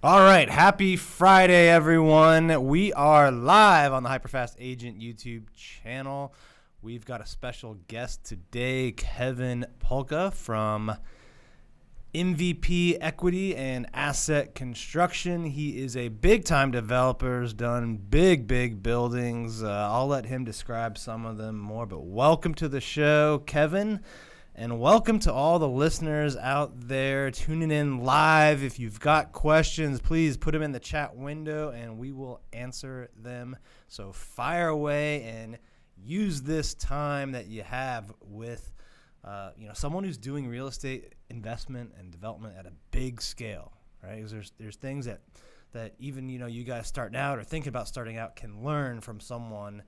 All right, happy Friday, everyone. We are live on the HyperFast Agent YouTube channel. We've got a special guest today, Kevin Palka from MVP Equity and Asset Construction. He is a big-time developer, has done big buildings. I'll let him describe some of them more, but welcome to the show, Kevin. And welcome to all the listeners out there tuning in live. If you've got questions, please put them in the chat window and we will answer them. So fire away and use this time that you have with someone who's doing real estate investment and development at a big scale, right? Because there's things that even you guys starting out or thinking about starting out can learn from someone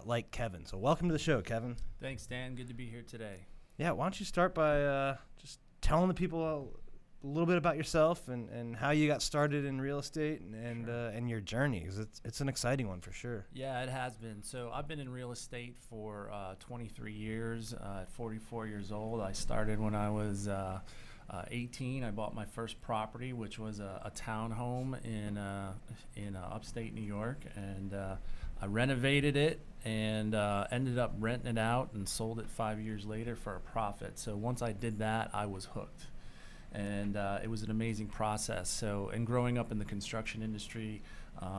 like Kevin. So welcome to the show, Kevin. Thanks, Dan. Good to be here today. Yeah, why don't you start by just telling the people a little bit about yourself and how you got started in real estate and your journey, because it's an exciting one for sure. Yeah, it has been. So I've been in real estate for 23 years. At 44 years old, I started when I was 18. I bought my first property, which was a townhome in upstate New York, and I renovated it and ended up renting it out and sold it 5 years later for a profit. So once I did that, I was hooked. And it was an amazing process. So, and growing up in the construction industry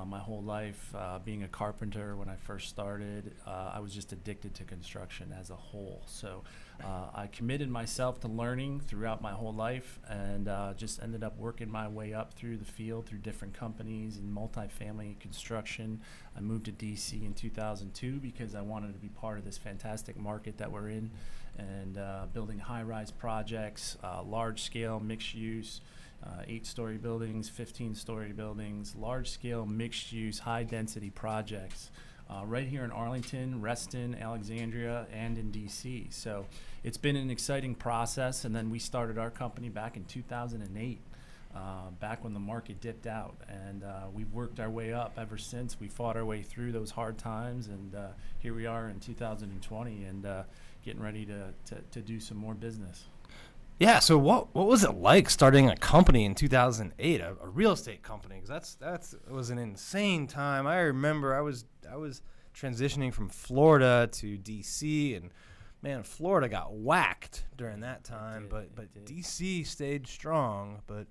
my whole life, being a carpenter when I first started, I was just addicted to construction as a whole. So I committed myself to learning throughout my whole life and just ended up working my way up through the field, through different companies in multifamily construction. I moved to DC in 2002 because I wanted to be part of this fantastic market that we're in, and building high-rise projects, large-scale mixed-use, 8-story buildings, 15-story buildings, large-scale mixed-use, high-density projects right here in Arlington, Reston, Alexandria, and in DC. So it's been an exciting process, and then we started our company back in 2008, back when the market dipped out, and we've worked our way up ever since. We fought our way through those hard times, and here we are in 2020 and getting ready to do some more business. Yeah, so what was it like starting a company in 2008, a real estate company? Because it was an insane time. I remember I was transitioning from Florida to DC, and man, Florida got whacked during that time, but DC stayed strong. But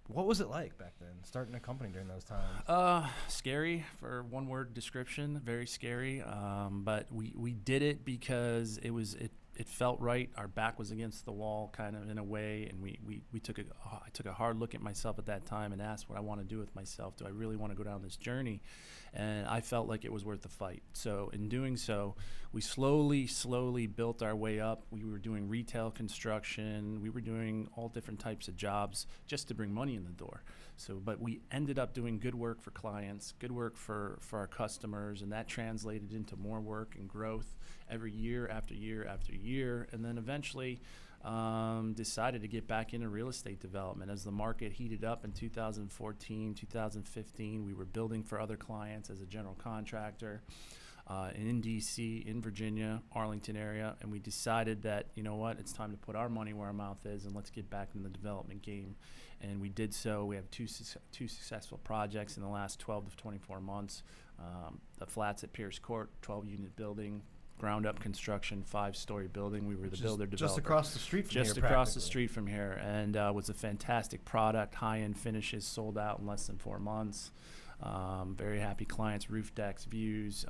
what was it like back then, starting a company during those times? Scary, for one word description, very scary. But we did it because it felt right. Our back was against the wall, kind of in a way, and I took a hard look at myself at that time and asked what I want to do with myself. Do I really want to go down this journey? And I felt like it was worth the fight. So in doing so, we slowly built our way up. We were doing retail construction. We were doing all different types of jobs just to bring money in the door. But we ended up doing good work for clients, good work for our customers, and that translated into more work and growth every year after year after year. And then eventually decided to get back into real estate development. As the market heated up in 2014, 2015, we were building for other clients as a general contractor in DC, in Virginia, Arlington area, and we decided that, you know what, it's time to put our money where our mouth is and let's get back in the development game. And we did so. We have two successful projects in the last 12 to 24 months. The flats at Pierce Court, 12-unit building, ground-up construction, 5-story building. We were the builder-developer. Just across the street from here, Just across the street from here, and was a fantastic product, high-end finishes, sold out in less than 4 months. Very happy clients, roof decks, views,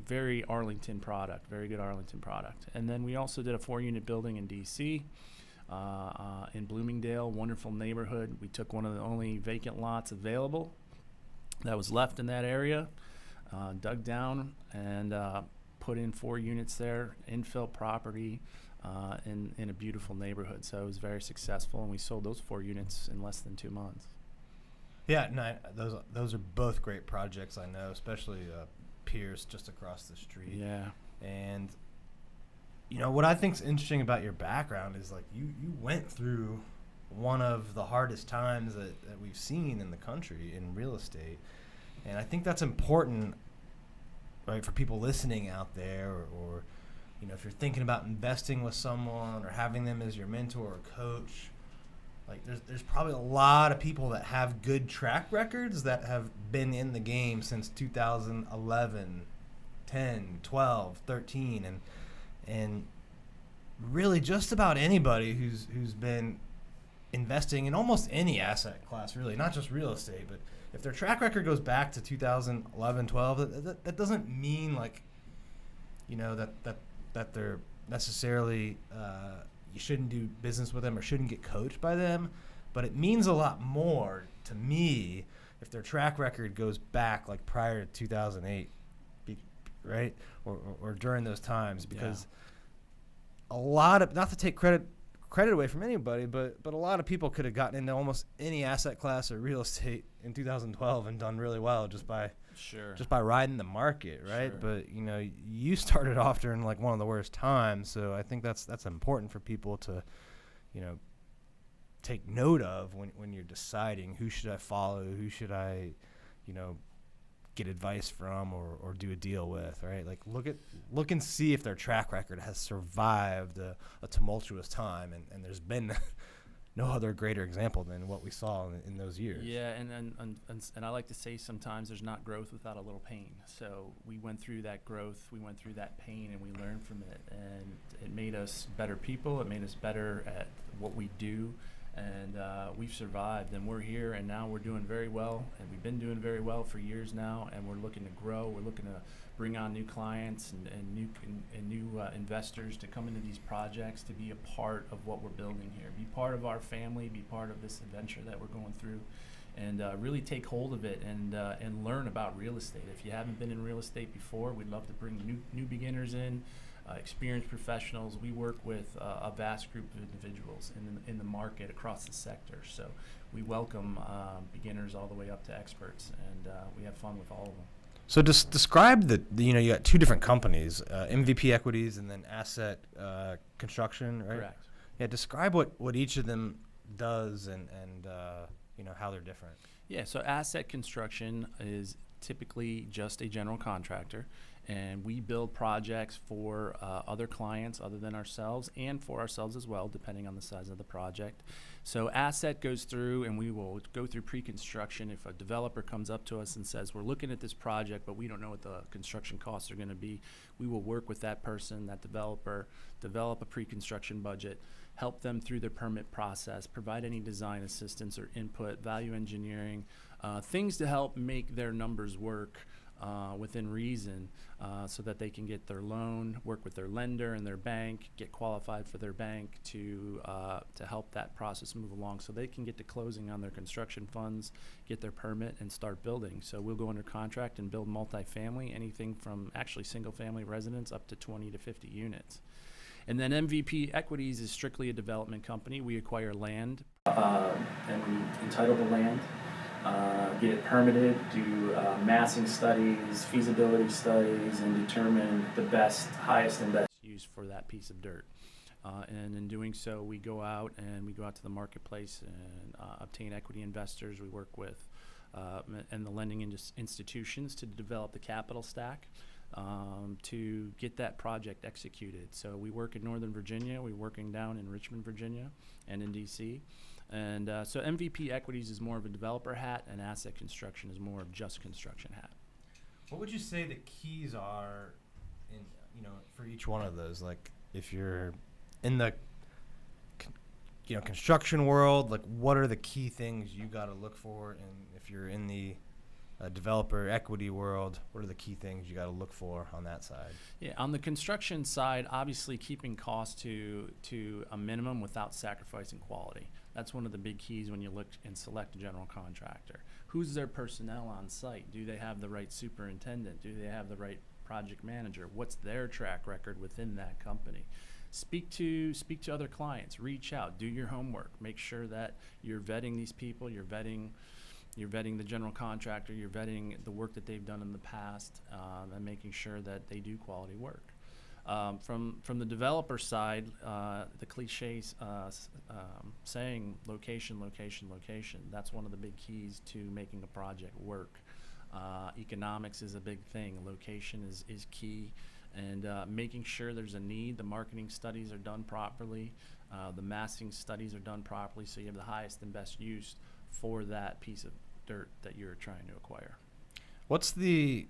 very Arlington product, very good Arlington product. And then we also did a 4-unit building in D.C., in Bloomingdale, wonderful neighborhood. We took one of the only vacant lots available that was left in that area, dug down, and put in 4 units there, infill property in a beautiful neighborhood. So it was very successful, and we sold those 4 units in less than 2 months. Yeah, no, those are both great projects, I know, especially Pierce just across the street. Yeah. And what I think is interesting about your background is like you went through one of the hardest times that we've seen in the country in real estate. And I think that's important, right, for people listening out there, or if you're thinking about investing with someone or having them as your mentor or coach, Like there's probably a lot of people that have good track records that have been in the game since 2011, 10, 12, 13, and really just about anybody who's been investing in almost any asset class, really, not just real estate. But if their track record goes back to 2011, 12, that doesn't mean like, that they're necessarily you shouldn't do business with them or shouldn't get coached by them. But it means a lot more to me if their track record goes back like prior to 2008, right, or during those times, because a lot of, not to take credit away from anybody, but a lot of people could have gotten into almost any asset class or real estate in 2012 and done really well just by riding the market, right? Sure. But you started off during like one of the worst times, so I think that's important for people to take note of when you're deciding who should I follow, who should I get advice from or do a deal with, right? Like look and see if their track record has survived a tumultuous time, and there's been no other greater example than what we saw in those years. Yeah, and I like to say sometimes there's not growth without a little pain. So we went through that growth, we went through that pain, and we learned from it, and it made us better people. It made us better at what we do. And we've survived, and we're here, and now we're doing very well, and we've been doing very well for years now, and we're looking to grow. We're looking to bring on new clients and new investors to come into these projects to be a part of what we're building here, be part of our family, be part of this adventure that we're going through, and really take hold of it and learn about real estate. If you haven't been in real estate before, we'd love to bring new beginners in. Experienced professionals. We work with a vast group of individuals in the market across the sector. So we welcome beginners all the way up to experts, and we have fun with all of them. So just describe you got two different companies, MVP Equities and then Asset Construction, right? Correct. Yeah, describe what each of them does and how they're different. Yeah, so Asset Construction is typically just a general contractor, and we build projects for other clients other than ourselves, and for ourselves as well, depending on the size of the project. So Asset goes through, and we will go through pre-construction. If a developer comes up to us and says, we're looking at this project, but we don't know what the construction costs are going to be, we will work with that person, that developer, develop a pre-construction budget, help them through their permit process, provide any design assistance or input, value engineering, things to help make their numbers work within reason, so that they can get their loan, work with their lender and their bank, get qualified for their bank to help that process move along, so they can get to closing on their construction funds, get their permit, and start building. So we'll go under contract and build multifamily, anything from actually single-family residence up to 20 to 50 units. And then MVP Equities is strictly a development company. We acquire land and we entitle the land. Get it permitted, do massing studies, feasibility studies, and determine the best, highest and best use for that piece of dirt. And in doing so, we go out to the marketplace and obtain equity investors. We work with and the lending institutions to develop the capital stack to get that project executed. So we work in Northern Virginia, we're working down in Richmond, Virginia, and in DC. And so MVP Equities is more of a developer hat, and Asset Construction is more of just construction hat. What would you say the keys are for each one of those? Like if you're in the construction world, like what are the key things you got to look for? And if you're in the developer equity world, what are the key things you got to look for on that side? Yeah, on the construction side, obviously keeping costs to a minimum without sacrificing quality. That's one of the big keys when you look and select a general contractor. Who's their personnel on site? Do they have the right superintendent? Do they have the right project manager? What's their track record within that company? Speak to other clients. Reach out. Do your homework. Make sure that you're vetting these people. You're vetting the general contractor. You're vetting the work that they've done in the past, and making sure that they do quality work. From the developer side, the cliche saying location, location, location. That's one of the big keys to making a project work. Economics is a big thing. Location is key, and making sure there's a need. The marketing studies are done properly. The massing studies are done properly, so you have the highest and best use for that piece of dirt that you're trying to acquire. What's the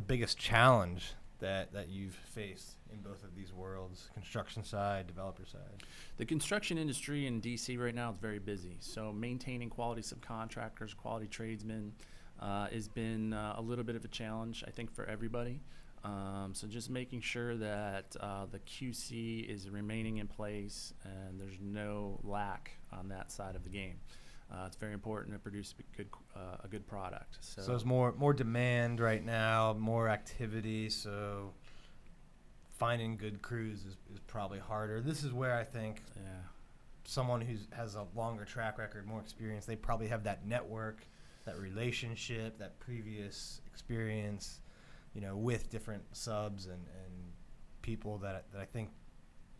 biggest challenge that you've faced in both of these worlds, construction side, developer side? The construction industry in DC right now is very busy, so maintaining quality subcontractors, quality tradesmen has been a little bit of a challenge, I think, for everybody. So just making sure that the QC is remaining in place and there's no lack on that side of the game. It's very important to produce a good product. So there's more demand right now, more activity. So finding good crews is probably harder. This is where I think someone who has a longer track record, more experience, they probably have that network, that relationship, that previous experience, with different subs and people that I think,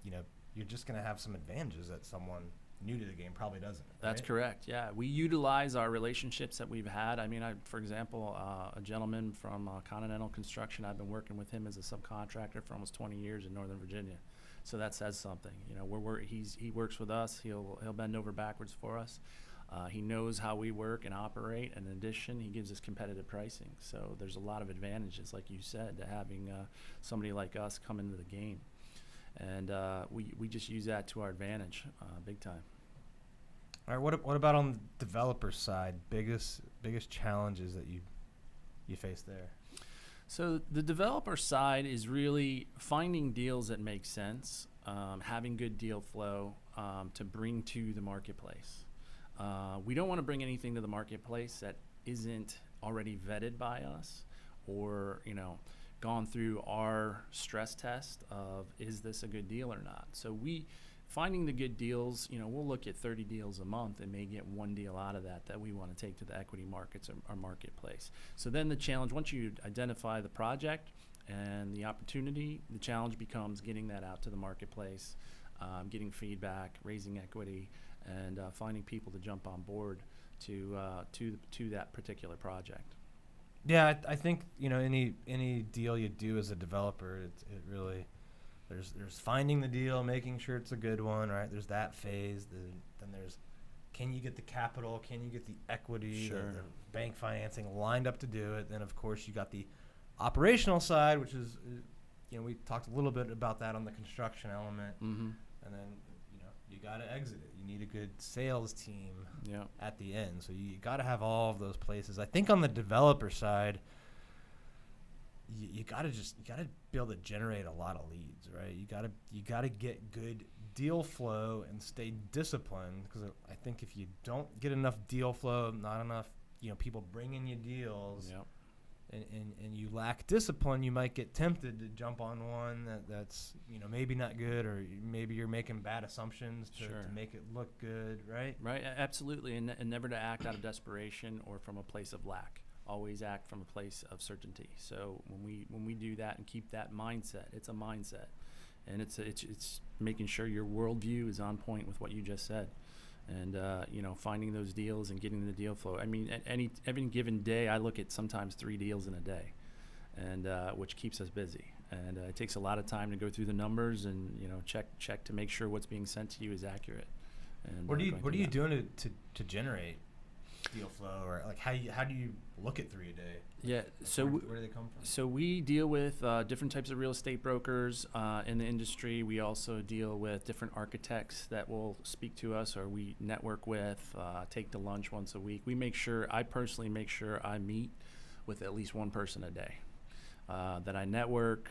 you're just going to have some advantages that someone new to the game probably doesn't. That's right? correct. Yeah, we utilize our relationships that we've had. I mean, for example, a gentleman from Continental Construction, I've been working with him as a subcontractor for almost 20 years in Northern Virginia. So that says something. He works with us. He'll bend over backwards for us. He knows how we work and operate, and in addition, he gives us competitive pricing. So there's a lot of advantages, like you said, to having somebody like us come into the game. And we just use that to our advantage, big time. All right, what about on the developer side? Biggest challenges that you face there? So the developer side is really finding deals that make sense, having good deal flow to bring to the marketplace. We don't want to bring anything to the marketplace that isn't already vetted by us or, gone through our stress test of, is this a good deal or not? So finding the good deals, we'll look at 30 deals a month and may get one deal out of that we want to take to the equity markets or marketplace. So then the challenge, once you identify the project and the opportunity, the challenge becomes getting that out to the marketplace, getting feedback, raising equity, and finding people to jump on board to that particular project. Yeah, I think any deal you do as a developer, it really there's finding the deal, making sure it's a good one, right? There's that phase. Then there's, can you get the capital? Can you get the equity? Sure. The bank financing lined up to do it. Then of course you got the operational side, which is we talked a little bit about that on the construction element, Mm-hmm. and then you got to exit it. You need a good sales team at the end. So you got to have all of those places. I think on the developer side, you got to be able to generate a lot of leads, right? You got to get good deal flow and stay disciplined, because I think if you don't get enough deal flow, not enough people bringing you deals, and you lack discipline, you might get tempted to jump on one that's maybe not good, or maybe you're making bad assumptions to make it look good, right? Right, absolutely, and never to act out of desperation or from a place of lack. Always act from a place of certainty. So when we do that and keep that mindset, it's a mindset, and it's making sure your worldview is on point with what you just said. And finding those deals and getting the deal flow. I mean, at any given day, I look at sometimes 3 deals in a day, and which keeps us busy. And it takes a lot of time to go through the numbers and check to make sure what's being sent to you is accurate. And what are you doing to generate deal flow, or like how do you look at 3 a day? Yeah, so where do they come from? So we deal with different types of real estate brokers in the industry. We also deal with different architects that will speak to us, or we network with, take to lunch once a week. I personally make sure I meet with at least one person a day, that I network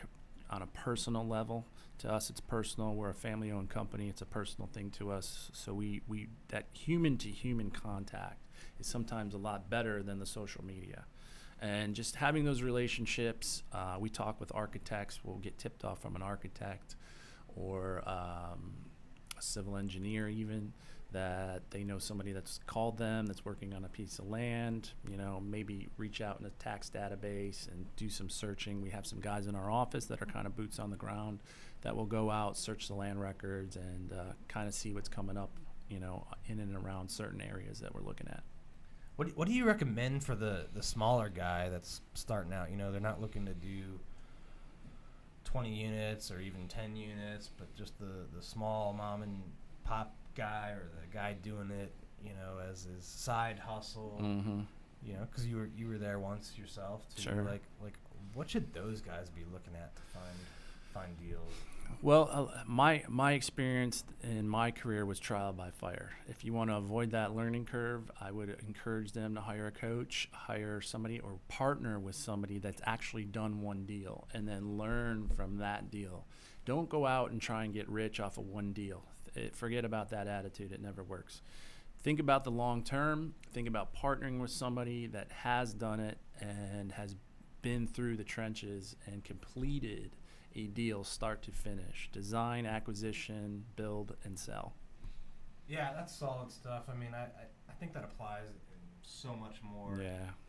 on a personal level. To us, it's personal. We're a family-owned company. It's a personal thing to us. So we that human-to-human contact is sometimes a lot better than the social media. And just having those relationships, we talk with architects. We'll get tipped off from an architect or a civil engineer even, that they know somebody that's called them that's working on a piece of land, maybe reach out in a tax database and do some searching. We have some guys in our office that are kind of boots on the ground that will go out, search the land records, and kind of see what's coming up, in and around certain areas that we're looking at. What do you recommend for the smaller guy that's starting out? They're not looking to do 20 units or even 10 units, but just the small mom and pop guy or the guy doing it, as his side hustle, because you were there once yourself too. Sure. Like what should those guys be looking at to find deals? Well, my experience in my career was trial by fire. If you want to avoid that learning curve, I would encourage them to hire a coach, hire somebody, or partner with somebody that's actually done one deal and then learn from that deal. Don't go out and try and get rich off of one deal. Forget about that attitude. It never works. Think about the long term. Think about partnering with somebody that has done it and has been through the trenches and completed a deal start to finish. Design, acquisition, build, and sell. Yeah, that's solid stuff. I mean, I think that applies in so much more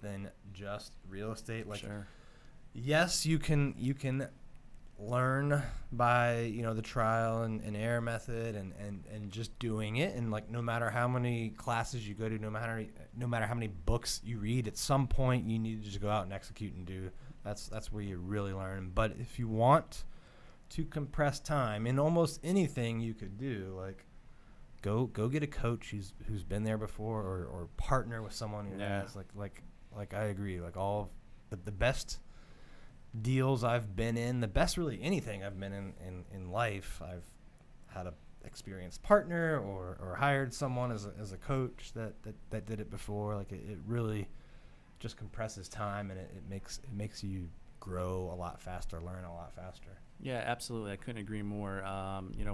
than just real estate. Like, sure. Yes, you can learn by the trial and error method and just doing it, and like no matter how many classes you go to, no matter how many books you read, at some point you need to just go out and execute and do. That's where you really learn. But if you want to compress time in almost anything you could do, like go get a coach who's been there before, or partner with someone who has. Like I agree. Like all of the best deals I've been in, the best really anything I've been in life, I've had a experienced partner or hired someone as a coach that did it before. Like it really just compresses time, and it makes you grow a lot faster, learn a lot faster. Yeah, absolutely. I couldn't agree more.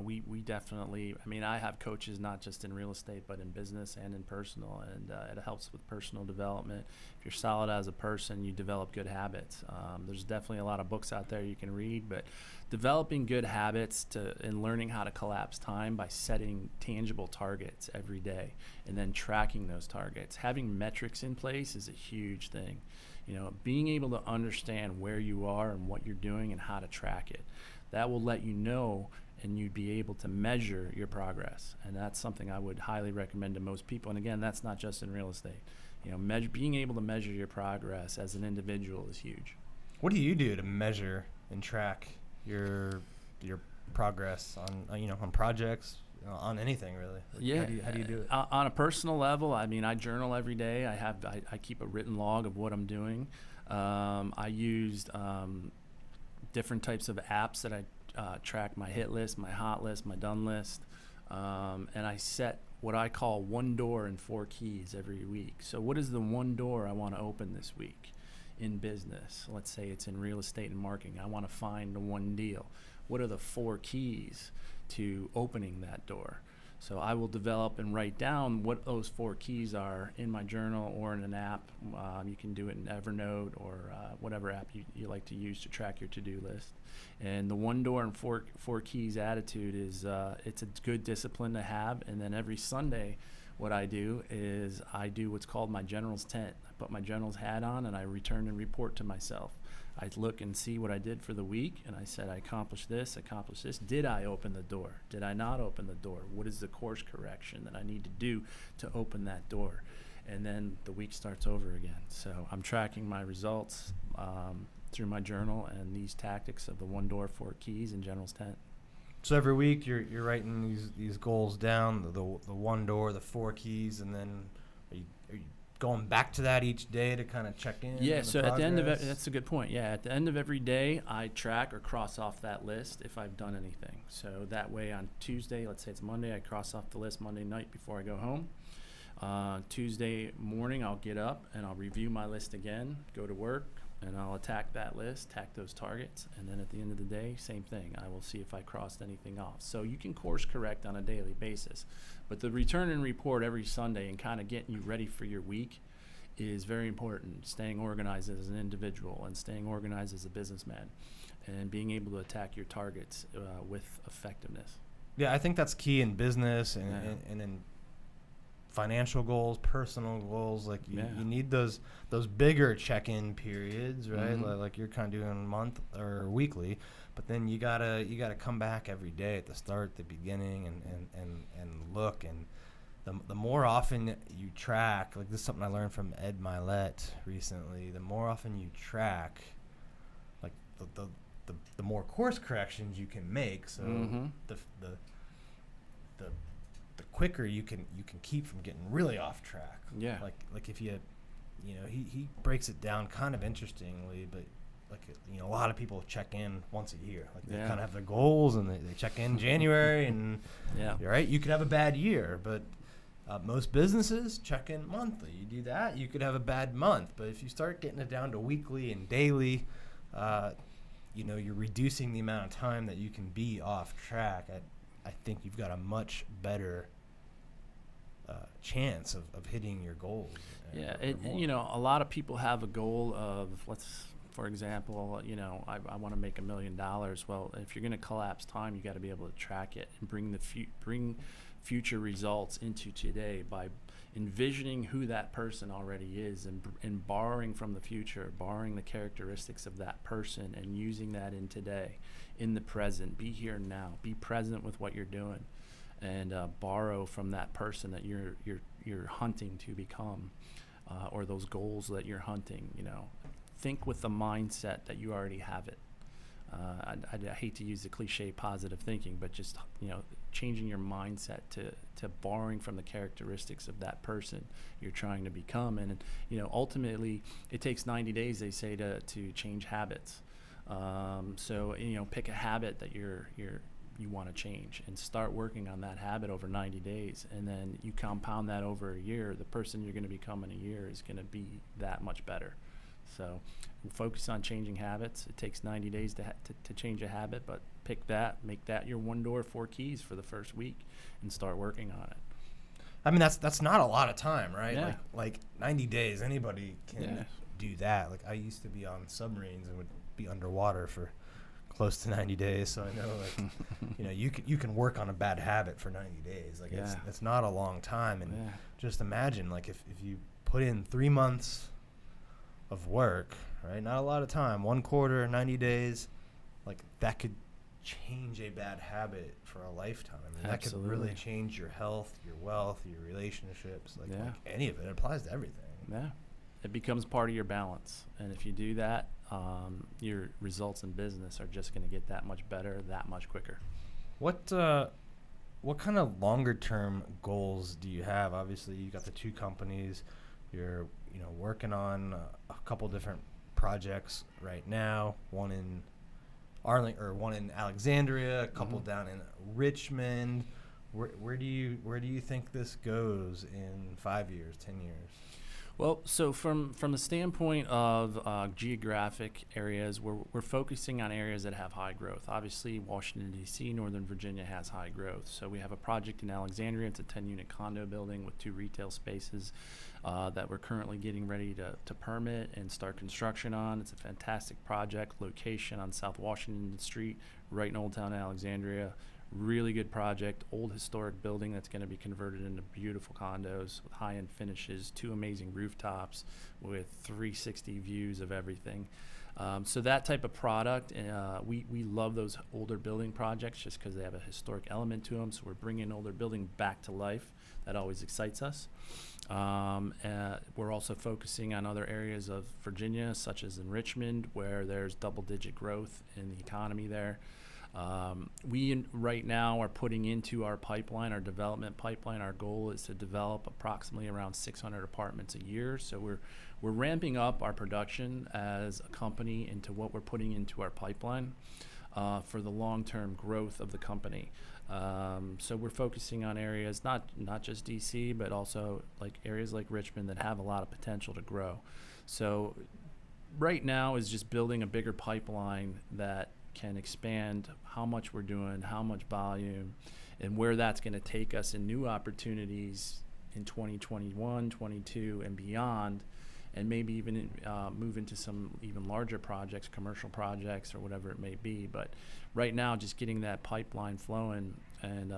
We definitely, I have coaches not just in real estate, but in business and in personal, and it helps with personal development. If you're solid as a person, you develop good habits. There's definitely a lot of books out there you can read, but developing good habits and learning how to collapse time by setting tangible targets every day and then tracking those targets. Having metrics in place is a huge thing. Being able to understand where you are and what you're doing and how to track it. That will let you know, and you'd be able to measure your progress. And that's something I would highly recommend to most people. And again, that's not just in real estate. Being able to measure your progress as an individual is huge. What do you do to measure and track your progress on projects, on anything really? Yeah. How do you do it? On a personal level, I journal every day. I keep a written log of what I'm doing. I used different types of apps that I track my hit list, my hot list, my done list, and I set what I call one door and 4 keys every week. So what is the one door I want to open this week in business? Let's say it's in real estate and marketing. I want to find the one deal. What are the 4 keys to opening that door? So I will develop and write down what those 4 keys are in my journal or in an app. You can do it in Evernote or whatever app you like to use to track your to-do list. And the one door and four keys attitude is it's a good discipline to have. And then every Sunday, what I do is I do what's called my general's tent. I put my general's hat on and I return and report to myself. I look and see what I did for the week, and I said I accomplished this. Did I open the door? Did I not open the door? What is the course correction that I need to do to open that door? And then the week starts over again. So I'm tracking my results through my journal and these tactics of the one door, 4 keys, and general's tent. So every week you're writing these goals down, the one door, the 4 keys, and then are you going back to that each day to kind of check in? Yeah, so at the end of it, that's a good point. Yeah, at the end of every day, I track or cross off that list if I've done anything. So that way on Tuesday, let's say it's Monday, I cross off the list Monday night before I go home. Tuesday morning, I'll get up and I'll review my list again, go to work, and I'll attack that list, attack those targets, and then at the end of the day, same thing. I will see if I crossed anything off. So you can course correct on a daily basis, but the return and report every Sunday and kind of getting you ready for your week is very important. Staying organized as an individual and staying organized as a businessman and being able to attack your targets with effectiveness. Yeah, I think that's key in business and in financial goals, personal goals. Like you need those bigger check-in periods, right? Mm-hmm. Like you're kind of doing month or weekly, but then you gotta come back every day at the start, the beginning, and look. And the more often you track, like this is something I learned from Ed Milet recently. The more often you track, like the more course corrections you can make. So the quicker you can keep from getting really off track. Yeah. Like if you know, he breaks it down kind of interestingly, but like, you know, a lot of people check in once a year. Like they kind of have their goals and they check in January and right. You could have a bad year, but most businesses check in monthly. You do that, you could have a bad month. But if you start getting it down to weekly and daily, you know, you're reducing the amount of time that you can be off track. I think you've got a much better chance of hitting your goals. Yeah, you know, a lot of people have a goal of, for example, you know, I want to make $1 million. Well, if you're going to collapse time, you got to be able to track it and bring future results into today by envisioning who that person already is and borrowing from the future, borrowing the characteristics of that person and using that in today, in the present. Be here now. Be present with what you're doing, and borrow from that person that you're hunting to become, or those goals that you're hunting. You know, think with the mindset that you already have it. I hate to use the cliche positive thinking, but just, you know, changing your mindset to borrowing from the characteristics of that person you're trying to become. And, you know, ultimately it takes 90 days, they say, to change habits. So, you know, pick a habit that you want to change and start working on that habit over 90 days. And then you compound that over a year. The person you're going to become in a year is going to be that much better. So focus on changing habits. It takes 90 days to change a habit, but pick that, make that your 1 door, 4 keys for the first week and start working on it. I mean, that's not a lot of time, right? Yeah. Like 90 days, anybody can do that. Like I used to be on submarines and would be underwater for close to 90 days. So I know, like, you know, you can work on a bad habit for 90 days. Like it's not a long time. And just imagine, like, if you put in 3 months of work, right? Not a lot of time, 1 quarter, 90 days, like that could change a bad habit for a lifetime. I mean, that could really change your health, your wealth, your relationships, like any of it. It applies to everything. Yeah. It becomes part of your balance. And if you do that, your results in business are just going to get that much better, that much quicker. What kind of longer term goals do you have? Obviously, you got the 2 companies. You're, you know, working on a couple different projects right now. One in one in Alexandria, a couple down in Richmond. Where do you think this goes in 5 years, 10 years? Well, so from the standpoint of geographic areas, we're focusing on areas that have high growth. Obviously, Washington, D.C., Northern Virginia has high growth. So we have a project in Alexandria. It's a 10-unit condo building with 2 retail spaces that we're currently getting ready to permit and start construction on. It's a fantastic project, location on South Washington Street, right in Old Town Alexandria. Really good project, old historic building that's going to be converted into beautiful condos with high-end finishes, 2 amazing rooftops with 360 views of everything. So that type of product, we love those older building projects just because they have a historic element to them. So we're bringing older building back to life. That always excites us. We're also focusing on other areas of Virginia, such as in Richmond, where there's double-digit growth in the economy there. We right now are putting into our pipeline, our development pipeline. Our goal is to develop approximately around 600 apartments a year. So we're ramping up our production as a company into what we're putting into our pipeline for the long-term growth of the company. So we're focusing on areas, not just DC, but also like areas like Richmond that have a lot of potential to grow. So right now is just building a bigger pipeline that can expand how much we're doing, how much volume, and where that's going to take us in new opportunities in 2021, 22, and beyond, and maybe even move into some even larger projects, commercial projects, or whatever it may be. But right now, just getting that pipeline flowing and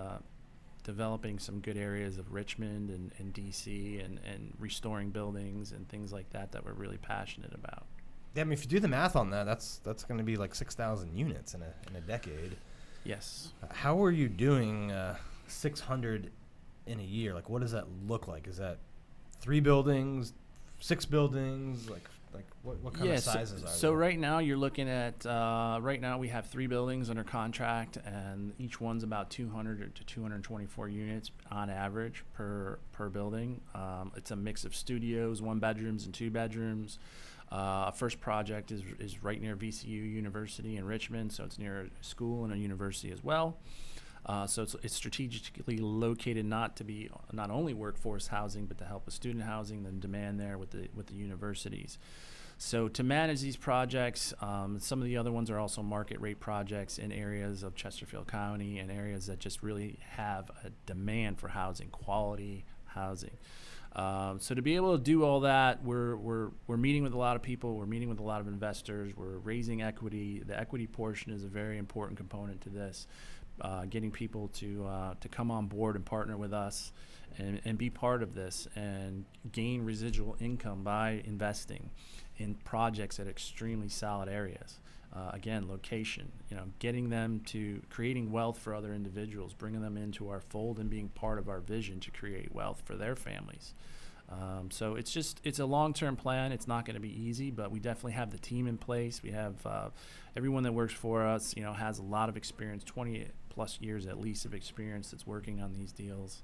developing some good areas of Richmond and DC and restoring buildings and things like that we're really passionate about. Yeah, I mean, if you do the math on that, that's going to be like 6,000 units in a decade. Yes. How are you doing 600 in a year? Like, what does that look like? Is that 3 buildings, 6 buildings, like Like what kind of sizes are so there? right now you're looking at, right now we have 3 buildings under contract, and each one's about 200 to 224 units on average per building. It's a mix of studios, 1 bedrooms and 2 bedrooms. First project is right near VCU University in Richmond, so it's near a school and a university as well. So it's strategically located not only workforce housing, but to help with student housing, the demand there with the universities. So to manage these projects, some of the other ones are also market rate projects in areas of Chesterfield County and areas that just really have a demand for housing, quality housing. So to be able to do all that, we're meeting with a lot of people, we're meeting with a lot of investors, we're raising equity. The equity portion is a very important component to this. Getting people to come on board and partner with us and be part of this and gain residual income by investing in projects at extremely solid areas. Again, location, getting them to creating wealth for other individuals, bringing them into our fold and being part of our vision to create wealth for their families. So it's a long-term plan. It's not going to be easy, but we definitely have the team in place. We have everyone that works for us, has a lot of experience, 20 plus years at least of experience that's working on these deals.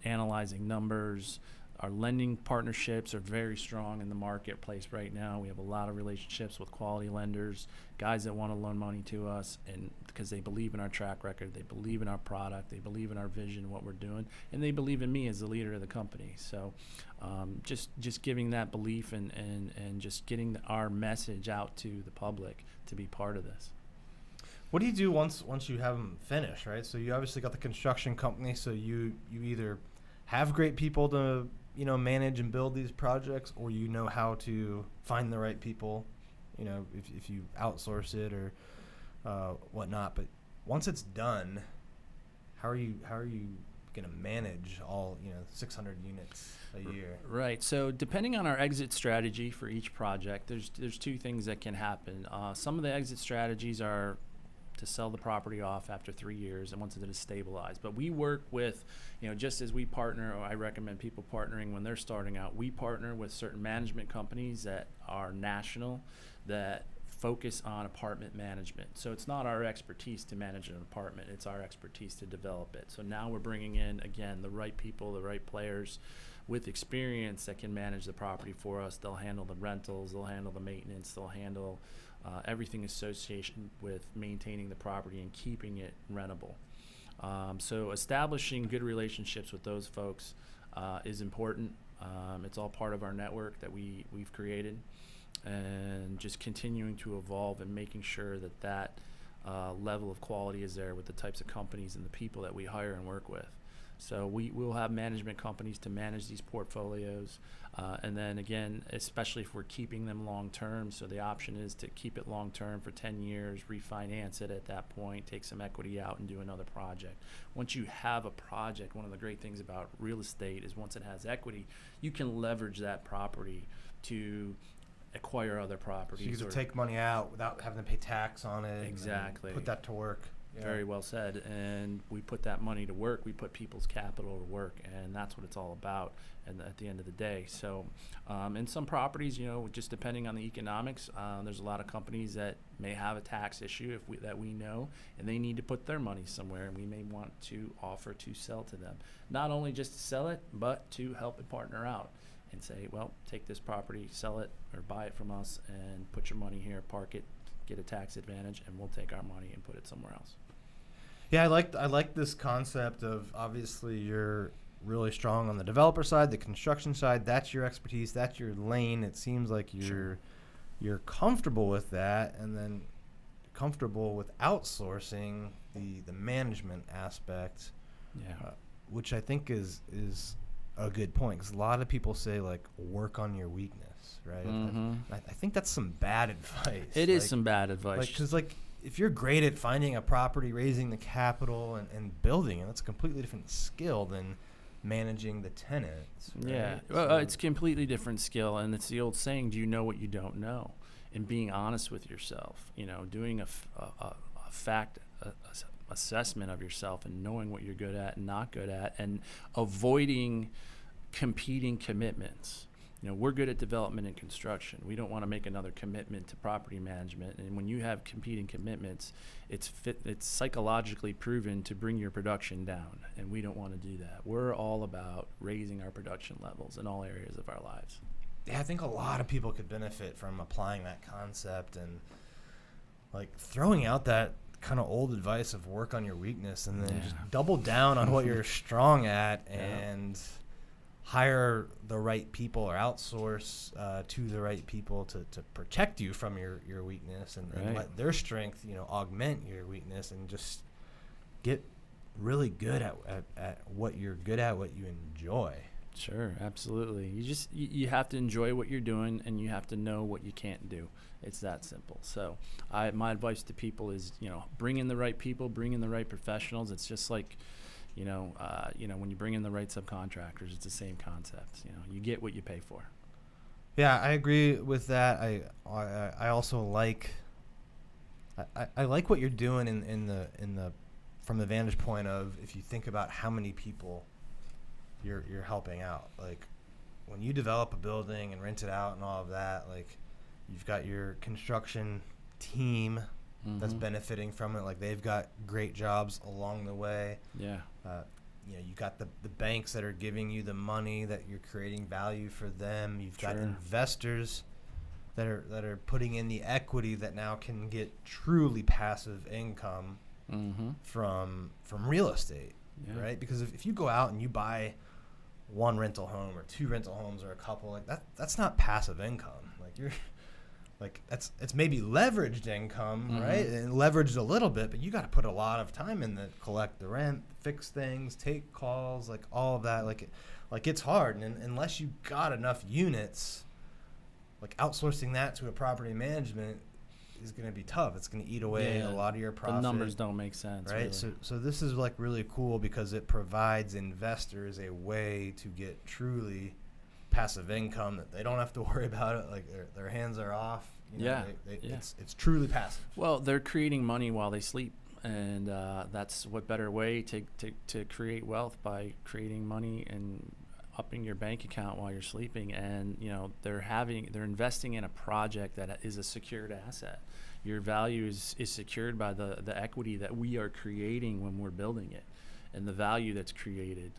Analyzing numbers. Our lending partnerships are very strong in the marketplace right now. We have a lot of relationships with quality lenders, guys that want to loan money to us, and because they believe in our track record, they believe in our product, they believe in our vision, what we're doing, and they believe in me as the leader of the company. So just giving that belief and just getting our message out to the public to be part of this. What do you do once you have them finished, right? So you obviously got the construction company, so you either have great people to manage and build these projects, or how to find the right people, if you outsource it or whatnot. But once it's done, how are you going to manage all 600 units a year? Right. So depending on our exit strategy for each project, there's 2 things that can happen. Some of the exit strategies are to sell the property off after 3 years and once it is stabilized. But we work with, just as we partner, or I recommend people partnering when they're starting out, we partner with certain management companies that are national that focus on apartment management. So it's not our expertise to manage an apartment, it's our expertise to develop it. So now we're bringing in, again, the right people, the right players with experience that can manage the property for us. They'll handle the rentals, they'll handle the maintenance, they'll handle everything associated with maintaining the property and keeping it rentable. So establishing good relationships with those folks is important. It's all part of our network that we've created, and just continuing to evolve and making sure that level of quality is there with the types of companies and the people that we hire and work with. So we will have management companies to manage these portfolios. And then again, especially if we're keeping them long term, so the option is to keep it long term for 10 years, refinance it at that point, take some equity out and do another project. Once you have a project, one of the great things about real estate is once it has equity, you can leverage that property to acquire other properties. So you can take money out without having to pay tax on it. Exactly. Put that to work. Yeah. Very well said. And we put that money to work. We put people's capital to work, and that's what it's all about. And at the end of the day, so in some properties, just depending on the economics, there's a lot of companies that may have a tax issue that we know, and they need to put their money somewhere, and we may want to offer to sell to them, not only just to sell it, but to help a partner out and say, well, take this property, sell it, or buy it from us, and put your money here, park it, get a tax advantage, and we'll take our money and put it somewhere else. Yeah, I like this concept of, obviously you're really strong on the developer side, the construction side. That's your expertise, that's your lane. It seems like you're comfortable with that, and then comfortable with outsourcing the management aspect. Yeah, which I think is a good point, because a lot of people say, like, work on your weakness, right? Mm-hmm. I think that's some bad advice. It is some bad advice. Because, if you're great at finding a property, raising the capital, and building it, that's a completely different skill than managing the tenants. Right? Yeah, well, it's a completely different skill, and it's the old saying, do you know what you don't know? And being honest with yourself, doing a fact assessment of yourself and knowing what you're good at and not good at, and avoiding competing commitments. we're good at development and construction. We don't want to make another commitment to property management. And when you have competing commitments, it's psychologically proven to bring your production down. And we don't want to do that. We're all about raising our production levels in all areas of our lives. Yeah, I think a lot of people could benefit from applying that concept and like throwing out that kind of old advice of work on your weakness and then just double down on what you're strong at and hire the right people or outsource to the right people to protect you from your weakness and let their strength, augment your weakness and just get really good at what you're good at, what you enjoy. Sure, absolutely. You have to enjoy what you're doing, and you have to know what you can't do. It's that simple. So my advice to people is, bring in the right people, bring in the right professionals. It's just like, when you bring in the right subcontractors, it's the same concept. You get what you pay for. Yeah, I agree with that. I also like I like what you're doing in the from the vantage point of if you think about how many people you're helping out. Like when you develop a building and rent it out and all of that, like you've got your construction team that's benefiting from it. Like they've got great jobs along the way. Yeah. You got the banks that are giving you the money that you're creating value for them. You've got investors that are putting in the equity that now can get truly passive income from real estate, right? Because if you go out and you buy one rental home or two rental homes or a couple, like that's not passive income. Like you're like it's maybe leveraged income, right? And leveraged a little bit, but you got to put a lot of time in to collect the rent, fix things, take calls, like all of that. Like it's hard, and unless you got enough units, like outsourcing that to a property management is going to be tough. It's going to eat away a lot of your profit. The numbers don't make sense, right? Really. So this is like really cool because it provides investors a way to get truly passive income that they don't have to worry about it. Like their hands are off. It's truly passive. Well, they're creating money while they sleep, and that's what better way to create wealth by creating money and upping your bank account while you're sleeping. And they're investing in a project that is a secured asset. Your value is secured by the equity that we are creating when we're building it, and the value that's created.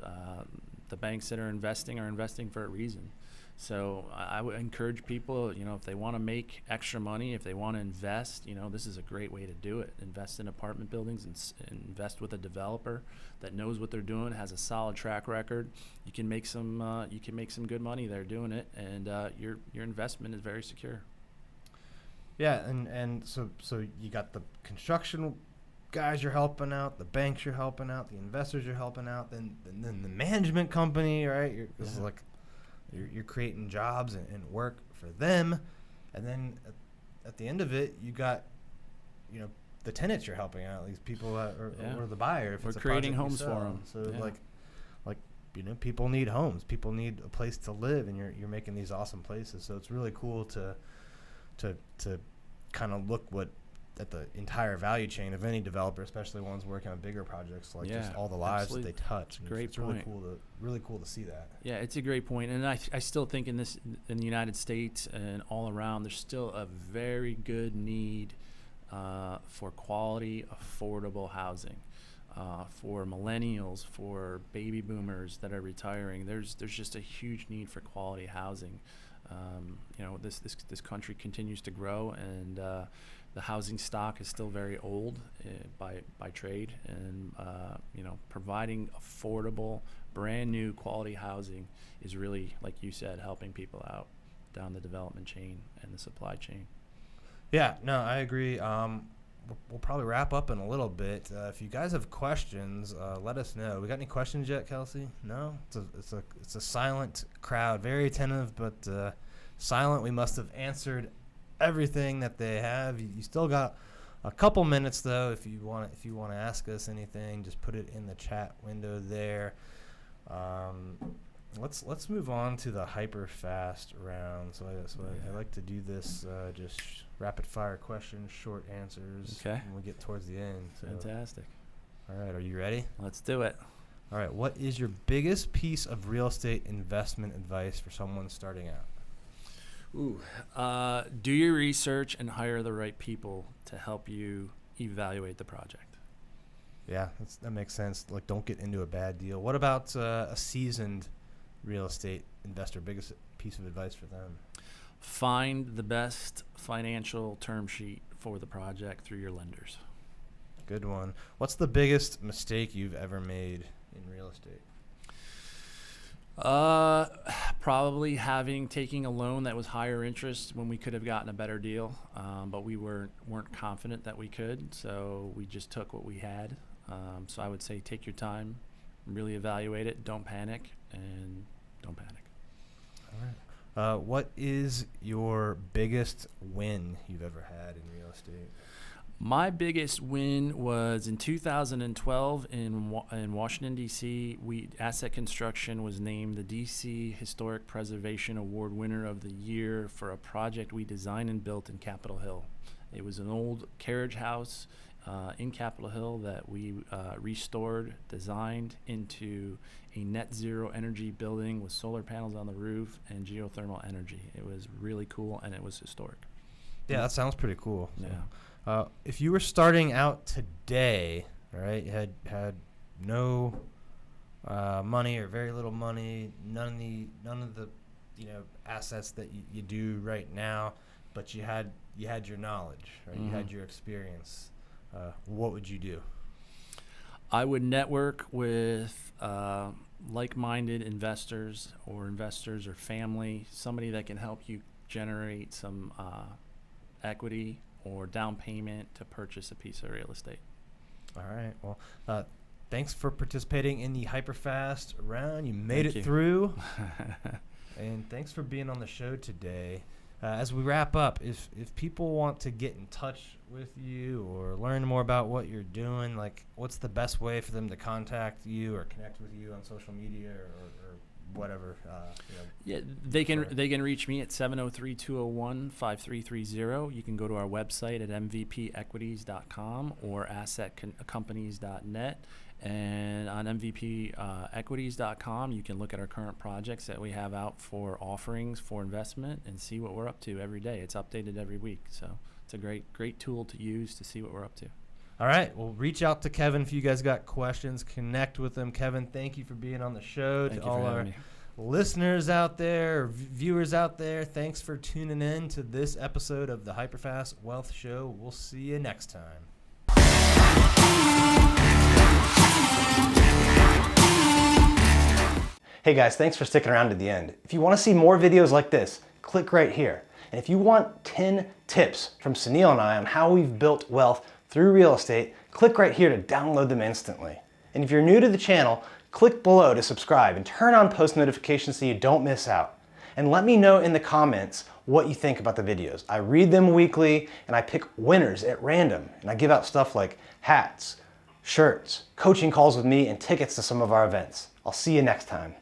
The banks that are investing for a reason. So I would encourage people, if they want to make extra money, if they want to invest, this is a great way to do it. Invest in apartment buildings and invest with a developer that knows what they're doing, has a solid track record. You can make some good money there doing it, and your investment is very secure. Yeah, and so you got the construction guys you're helping out, the banks you're helping out, the investors you're helping out, then the management company, right? This is like you're creating jobs and work for them, and then at the end of it, you got the tenants you're helping out, these people that or the buyer. If we're it's a creating homes for them. So people need homes, people need a place to live, and you're making these awesome places. So it's really cool to kind of look at the entire value chain of any developer, especially ones working on bigger projects, like just all the lives that they touch. And great it's point. Really cool to see that. Yeah, it's a great point. And I still think in the United States and all around, there's still a very good need for quality, affordable housing. For millennials, for baby boomers that are retiring, there's just a huge need for quality housing. This country continues to grow, and the housing stock is still very old by trade, and providing affordable, brand new quality housing is really, like you said, helping people out down the development chain and the supply chain. Yeah, no, I agree. We'll probably wrap up in a little bit. If you guys have questions, let us know. We got any questions yet, Kelsey? No? It's a silent crowd, very attentive, but silent. We must have answered everything that they have. You still got a couple minutes though. If you want to ask us anything, just put it in the chat window there. Let's move on to the HyperFast round. So I like to do this just rapid fire questions, short answers. Okay. When we get towards the end. So. Fantastic. All right, are you ready? Let's do it. All right, what is your biggest piece of real estate investment advice for someone starting out? Do your research and hire the right people to help you evaluate the project. Yeah, that makes sense. Like, don't get into a bad deal. What about a seasoned real estate investor? Biggest piece of advice for them? Find the best financial term sheet for the project through your lenders. Good one. What's the biggest mistake you've ever made in real estate? Probably taking a loan that was higher interest when we could have gotten a better deal, but we weren't confident that we could, so we just took what we had. So I would say take your time, really evaluate it, don't panic, and don't panic. All right. What is your biggest win you've ever had in real estate? My biggest win was in 2012 in Washington, D.C. Asset Construction was named the D.C. Historic Preservation Award winner of the year for a project we designed and built in Capitol Hill. It was an old carriage house in Capitol Hill that we restored, designed into a net zero energy building with solar panels on the roof and geothermal energy. It was really cool, and it was historic. Yeah, that sounds pretty cool. Yeah. If you were starting out today, right, you had no money or very little money, none of the assets that you do right now, but you had your knowledge, right? You had your experience. What would you do? I would network with like-minded investors or family, somebody that can help you generate some equity or down payment to purchase a piece of real estate. All right. Well, thanks for participating in the HyperFast round. You made it through. And thanks for being on the show today. As we wrap up, if people want to get in touch with you or learn more about what you're doing, like, what's the best way for them to contact you or connect with you on social media or whatever? Yeah, they can reach me at 703-201-5330. You can go to our website at mvpequities.com or assetcompanies.net. And on mvpequities.com, you can look at our current projects that we have out for offerings for investment and see what we're up to every day. It's updated every week, so it's a great tool to use to see what we're up to. All right. Well, reach out to Kevin if you guys got questions. Connect with him. Kevin, thank you for being on the show. Thank to you for all our having me. Listeners out there, viewers out there, thanks for tuning in to this episode of the HyperFast Wealth Show. We'll see you next time. Hey guys, thanks for sticking around to the end. If you want to see more videos like this, click right here. And if you want 10 tips from Sunil and I on how we've built wealth through real estate, click right here to download them instantly. And if you're new to the channel, click below to subscribe and turn on post notifications so you don't miss out. And let me know in the comments what you think about the videos. I read them weekly and I pick winners at random. And I give out stuff like hats, shirts, coaching calls with me, and tickets to some of our events. I'll see you next time.